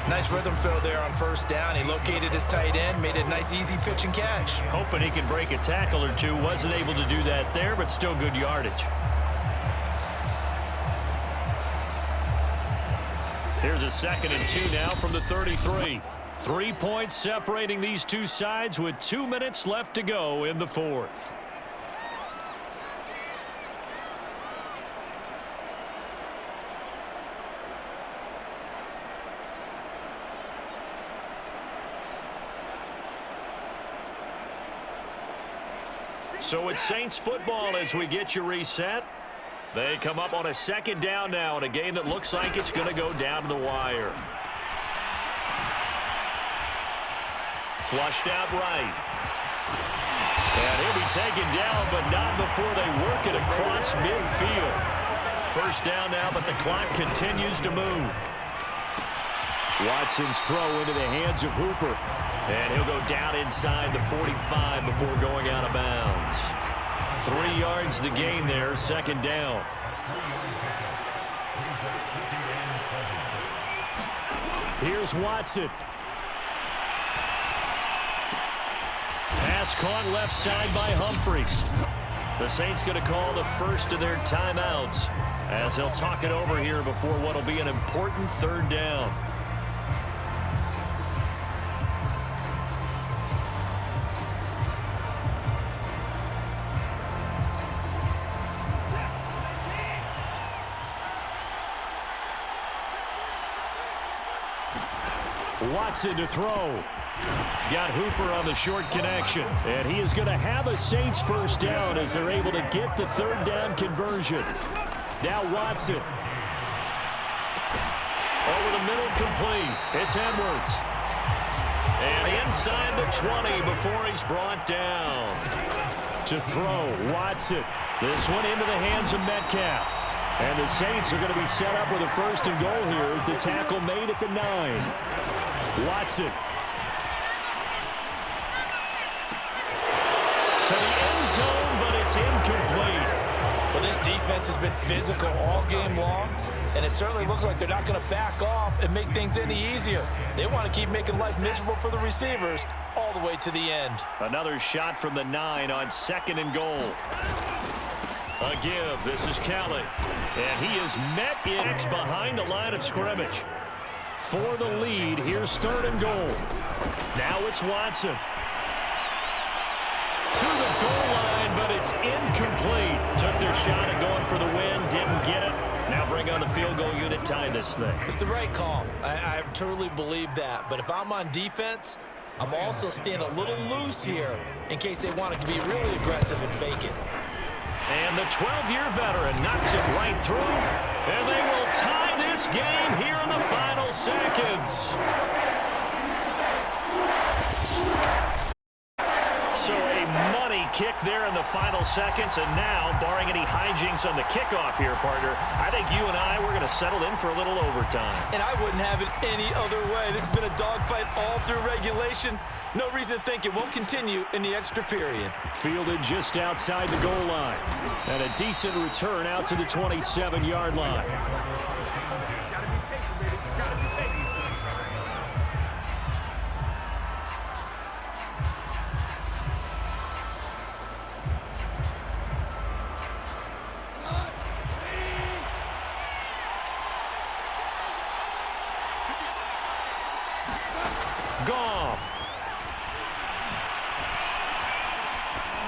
Nice rhythm throw there on first down. He located his tight end, made a nice easy pitch and catch. Hoping he can break a tackle or two. Wasn't able to do that there, but still good yardage. Here's a 2nd and 2 now from the 33. 3 points separating these two sides with 2 minutes left to go in the fourth. So it's Saints football as we get you reset. They come up on a 2nd down now in a game that looks like it's going to go down to the wire. Flushed out right. And he'll be taken down, but not before they work it across midfield. First down now, but the clock continues to move. Watson's throw into the hands of Hooper. And he'll go down inside the 45 before going out of bounds. 3 yards the gain there, 2nd down. Here's Watson. Pass caught left side by Humphries. The Saints going to call the first of their timeouts as they'll talk it over here before what will be an important 3rd down. Watson to throw. He's got Hooper on the short connection. And he is going to have a Saints first down as they're able to get the 3rd down conversion. Now Watson. Over the middle, complete. It's Edwards. And inside the 20 before he's brought down. To throw, Watson. This one into the hands of Metcalf. And the Saints are going to be set up with a 1st and goal here as the tackle made at the 9. Watson. To the end zone, but it's incomplete. Well, this defense has been physical all game long, and it certainly looks like they're not going to back off and make things any easier. They want to keep making life miserable for the receivers all the way to the end. Another shot from the 9 on 2nd and goal. A give. This is Kelly. And he is met in X behind the line of scrimmage. For the lead, here's 3rd and goal. Now it's Watson. To the goal line, but it's incomplete. Took their shot at going for the win, didn't get it. Now bring on the field goal unit, tie this thing. It's the right call. I truly believe that. But if I'm on defense, I'm also staying a little loose here in case they want to be really aggressive and fake it. And the 12-year veteran knocks it right through. And they will tie this game here in the final seconds. So a money kick there in the final seconds. And now, barring any hijinks on the kickoff here, partner, I think you and I, we're going to settle in for a little overtime. And I wouldn't have it any other way. This has been a dogfight all through regulation. No reason to think it won't continue in the extra period. Fielded just outside the goal line. And a decent return out to the 27-yard line.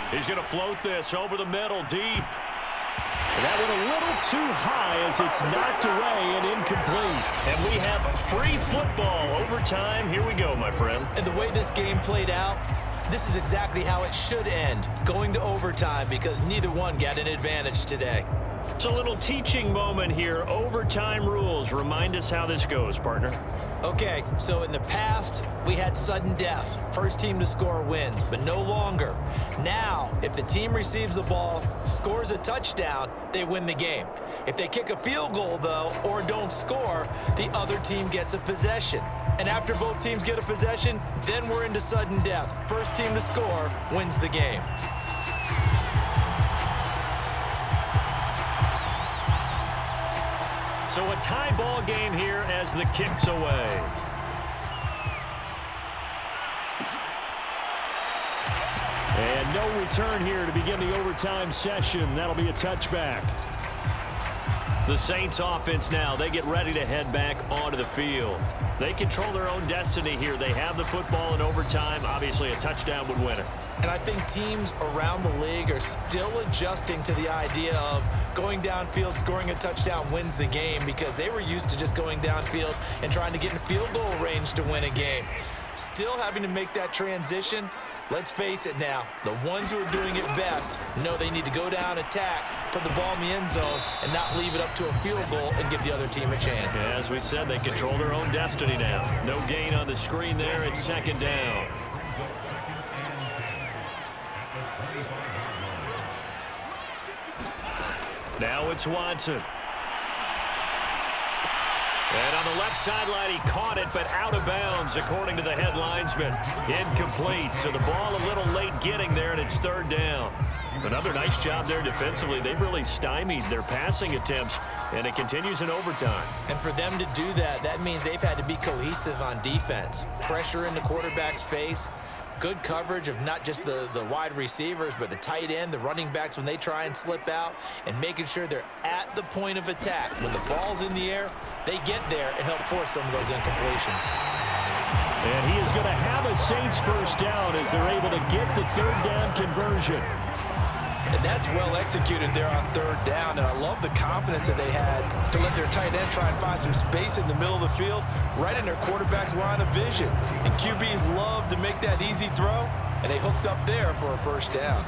He's going to float this over the middle, deep. And that went a little too high as it's knocked away and incomplete. And we have free football. Overtime. Here we go, my friend. And the way this game played out, this is exactly how it should end, going to overtime, because neither one got an advantage today. It's a little teaching moment here. Overtime rules. Remind us how this goes, partner. Okay, so in the past, we had sudden death. First team to score wins, but no longer. Now, if the team receives the ball, scores a touchdown, they win the game. If they kick a field goal, though, or don't score, the other team gets a possession. And after both teams get a possession, then we're into sudden death. First team to score wins the game. So a tie ball game here as the kick's away. And no return here to begin the overtime session. That'll be a touchback. The Saints offense now, they get ready to head back onto the field. They control their own destiny here. They have the football in overtime. Obviously, a touchdown would win it. And I think teams around the league are still adjusting to the idea of going downfield, scoring a touchdown wins the game, because they were used to just going downfield and trying to get in field goal range to win a game. Still having to make that transition. Let's face it now, the ones who are doing it best know they need to go down, attack, put the ball in the end zone, and not leave it up to a field goal and give the other team a chance. Yeah, as we said, they control their own destiny now. No gain on the screen there. It's second down. Now it's Watson. And on the left sideline, he caught it, but out of bounds, according to the headlinesman. Incomplete, so the ball a little late getting there, and it's third down. Another nice job there defensively. They've really stymied their passing attempts, and it continues in overtime. And for them to do that, that means they've had to be cohesive on defense. Pressure in the quarterback's face. Good coverage of not just the wide receivers, but the tight end, the running backs when they try and slip out, and making sure they're at the point of attack. When the ball's in the air, they get there and help force some of those incompletions. And he is going to have a Saints first down as they're able to get the third down conversion. And that's well executed there on third down, and I love the confidence that they had to let their tight end try and find some space in the middle of the field, right in their quarterback's line of vision. And QBs love to make that easy throw, and they hooked up there for a first down.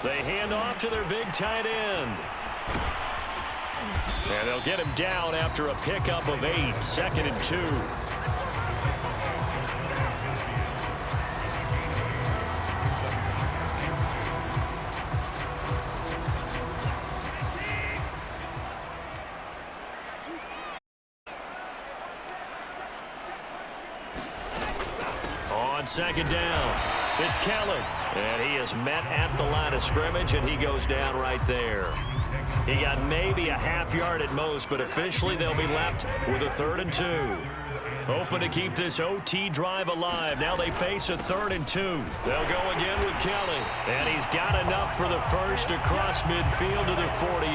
They hand off to their big tight end. And they'll get him down after a pickup of 8, second and 2. on second down. It's Kelly. And he is met at the line of scrimmage, and he goes down right there. He got maybe a half yard at most, but officially they'll be left with a 3rd and 2. Hoping to keep this OT drive alive. Now they face a 3rd and 2. They'll go again with Kelly. And he's got enough for the first across midfield to the 48.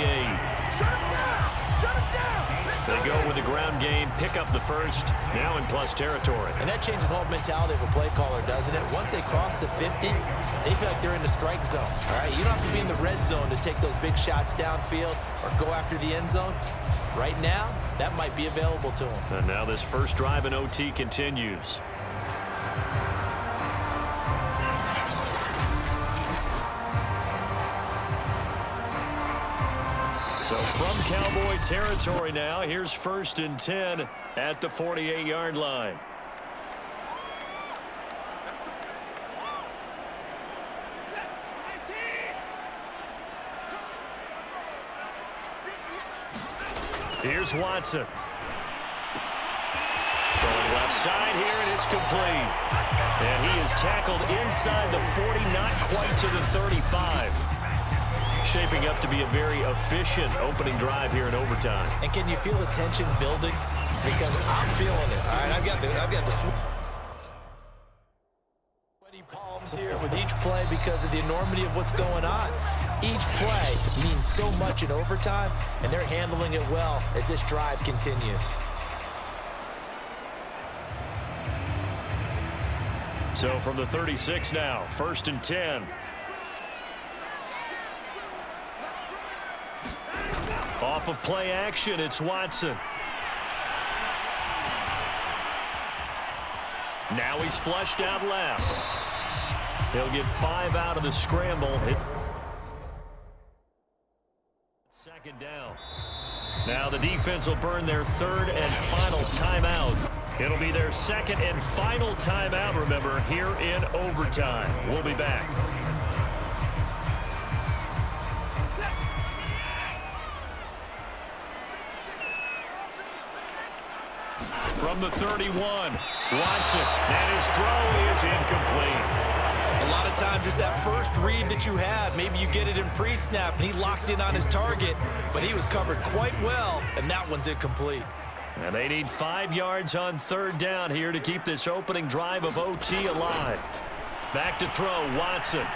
Shut him down! Shut him down! They go with the ground game, pick up the first, now in plus territory. And that changes the whole mentality of a play caller, doesn't it? Once they cross the 50, they feel like they're in the strike zone. All right, you don't have to be in the red zone to take those big shots downfield or go after the end zone. Right now, that might be available to them. And now this first drive in OT continues. So from Cowboy territory now, here's 1st and 10 at the 48-yard line. Here's Watson. Throwing left side here, and it's complete. And he is tackled inside the 40, not quite to the 35. Shaping up to be a very efficient opening drive here in overtime. And can you feel the tension building? Because I'm feeling it. All right, I've got the sweaty palms here with each play because of the enormity of what's going on. Each play means so much in overtime, and they're handling it well as this drive continues. So from the 36 now, 1st and 10. Off of play action, it's Watson. Now he's flushed out left. He'll get 5 out of the scramble. Second down. Now the defense will burn their 3rd and final timeout. It'll be their 2nd and final timeout, remember, here in overtime. We'll be back. From the 31, Watson, and his throw is incomplete. A lot of times it's that first read that you have. Maybe you get it in pre-snap, and he locked in on his target, but he was covered quite well, and that one's incomplete. And they need 5 yards on 3rd down here to keep this opening drive of OT alive. Back to throw, Watson.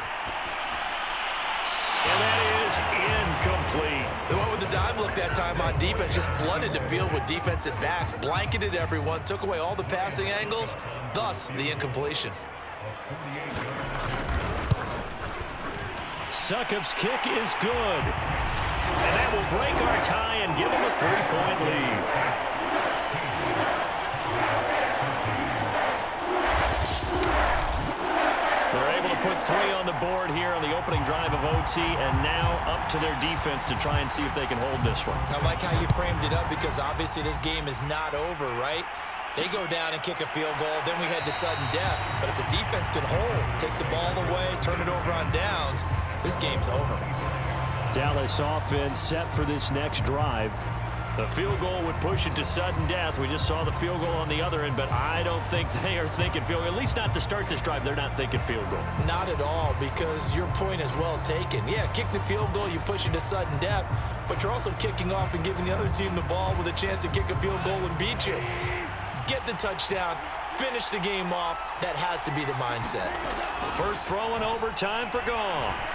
And that is incomplete. They went with the dime look that time on defense, just flooded the field with defensive backs, blanketed everyone, took away all the passing angles, thus the incompletion. Succop's kick is good. And that will break our tie and give them a 3-point lead. They're able to put 3 on the board here on the opening drive of OT, and now up to their defense to try and see if they can hold this one. I like how you framed it up because obviously this game is not over, right? They go down and kick a field goal, then we head to sudden death. But if the defense can hold, take the ball away, turn it over on downs, this game's over. Dallas offense set for this next drive. The field goal would push it to sudden death. We just saw the field goal on the other end, but I don't think they are thinking field goal. At least not to start this drive. They're not thinking field goal. Not at all, because your point is well taken. Yeah, kick the field goal, you push it to sudden death, but you're also kicking off and giving the other team the ball with a chance to kick a field goal and beat you. Get the touchdown, finish the game off. That has to be the mindset. First throw in overtime for Goff.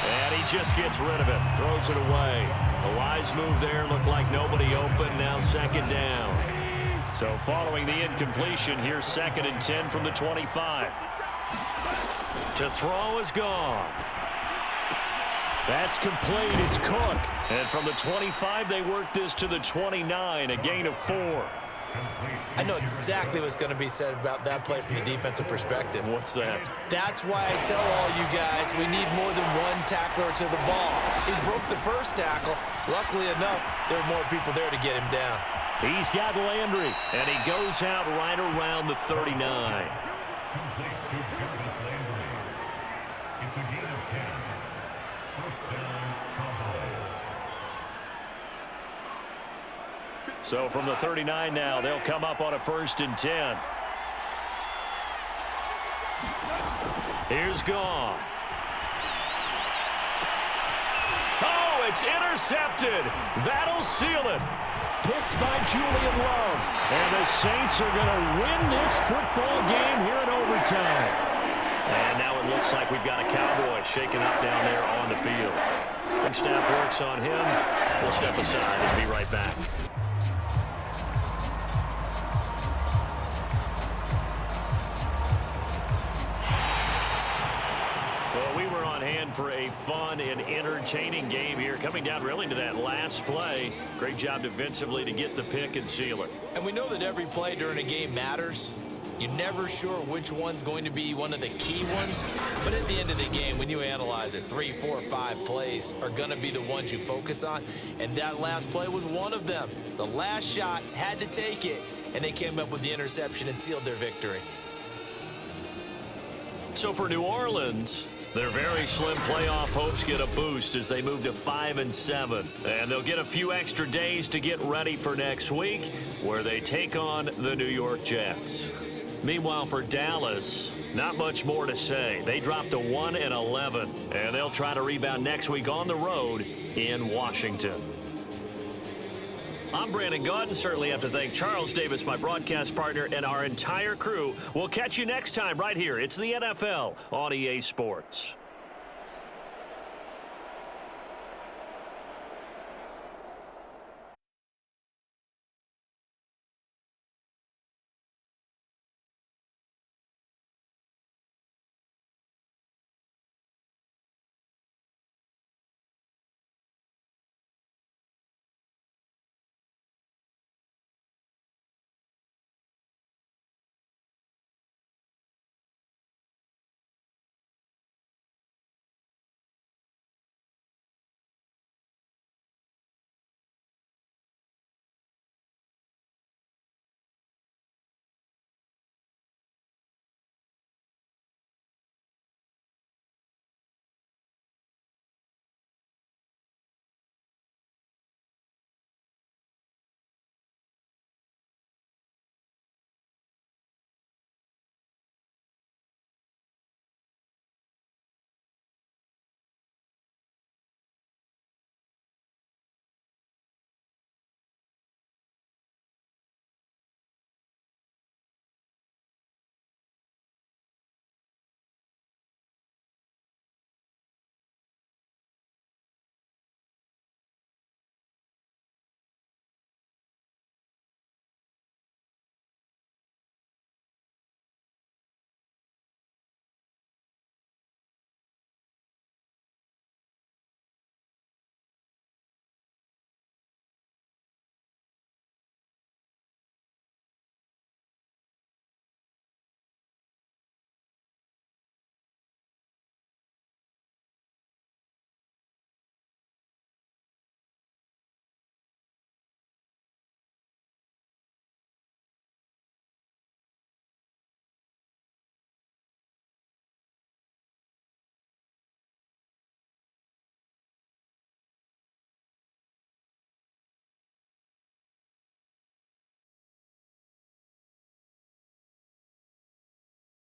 And he just gets rid of it, throws it away. A wise move there, looked like nobody open, now 2nd down. So following the incompletion, here's 2nd and 10 from the 25. To throw is Goff. That's complete, it's Cook. And from the 25, they work this to the 29, a gain of 4. I know exactly what's going to be said about that play from the defensive perspective. What's that? That's why I tell all you guys we need more than one tackler to the ball. He broke the first tackle. Luckily enough, there were more people there to get him down. He's got Landry, and he goes out right around the 39. So from the 39 now, they'll come up on a 1st and 10. Here's Goff. Oh, it's intercepted. That'll seal it. Picked by Julian Love. And the Saints are going to win this football game here in overtime. And now it looks like we've got a Cowboy shaking up down there on the field. Big staff works on him. We'll step aside and be right back. Well, we were on hand for a fun and entertaining game here, coming down really to that last play. Great job defensively to get the pick and seal it. And we know that every play during a game matters. You're never sure which one's going to be one of the key ones. But at the end of the game, when you analyze it, 3, 4, 5 plays are going to be the ones you focus on. And that last play was one of them. The last shot had to take it, and they came up with the interception and sealed their victory. So for New Orleans, their very slim playoff hopes get a boost as they move to 5-7. And they'll get a few extra days to get ready for next week, where they take on the New York Jets. Meanwhile, for Dallas, not much more to say. They dropped to 1-11, and they'll try to rebound next week on the road in Washington. I'm Brandon Gaudin. Certainly have to thank Charles Davis, my broadcast partner, and our entire crew. We'll catch you next time right here. It's the NFL on EA Sports.